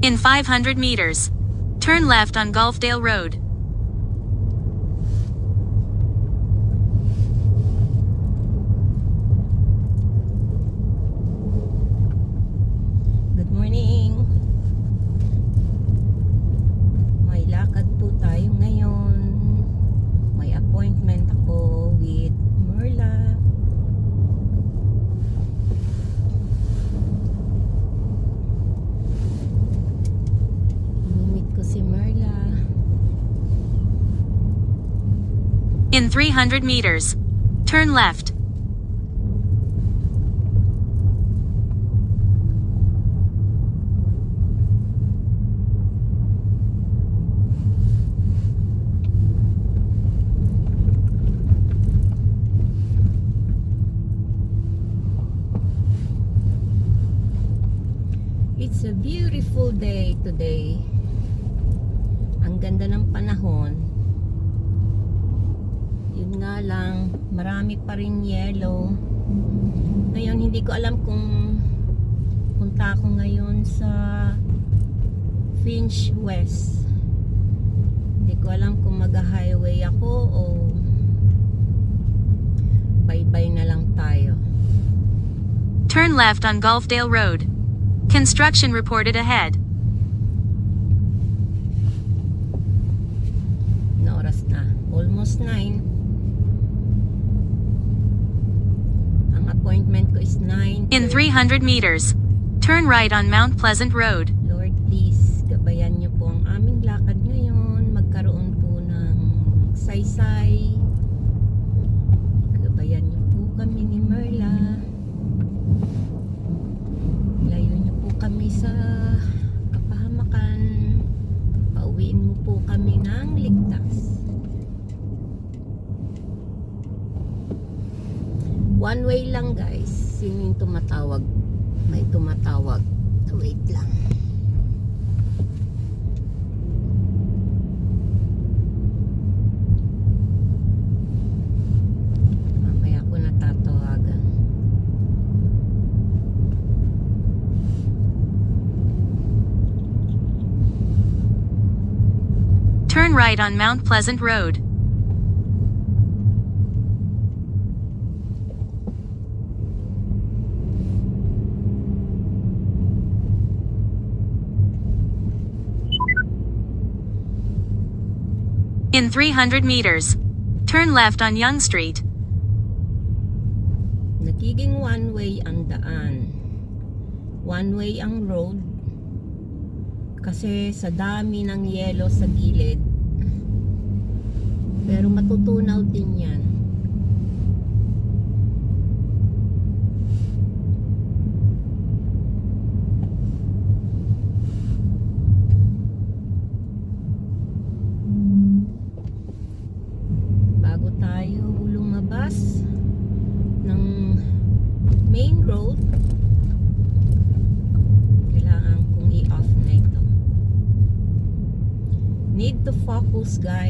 In 500 meters, turn left on Gulfdale Road. Good morning. May lakad po tayo ngayon. May appointment ako with Merla. Meet ko si Merla. In 300 meters, turn left. It's a beautiful day today. Ang ganda ng panahon. Yun nga lang, marami pa rin yellow. Ngayon, hindi ko alam kung punta ako ngayon sa Finch West. Hindi ko alam kung mag-highway ako o bye-bye na lang tayo. Turn left on Gulfdale Road. Construction reported ahead. Na oras na. Almost 9. Ang appointment ko is 9. In 300 meters, turn right on Mount Pleasant Road. Lord, please, gabayan niyo po ang aming lakad ngayon. Magkaroon po ng saysay. Gabayan niyo po kami ni Merla. Layo niyo po kami sa kapahamakan. Pauwiin mo po kami ng ligtas. One way lang, guys. Sino yung tumatawag? May tumatawag. Wait lang. Mamaya ko natatawagan. Turn right on Mount Pleasant Road. In 300 meters, turn left on Yonge Street. Nagiging one way ang daan. One way ang road. Kasi sa dami ng yellow sa gilid. Pero matutunaw din yan. Bago tayo lumabas ng main road, kailangan kong i-off na ito. Need to focus, guys.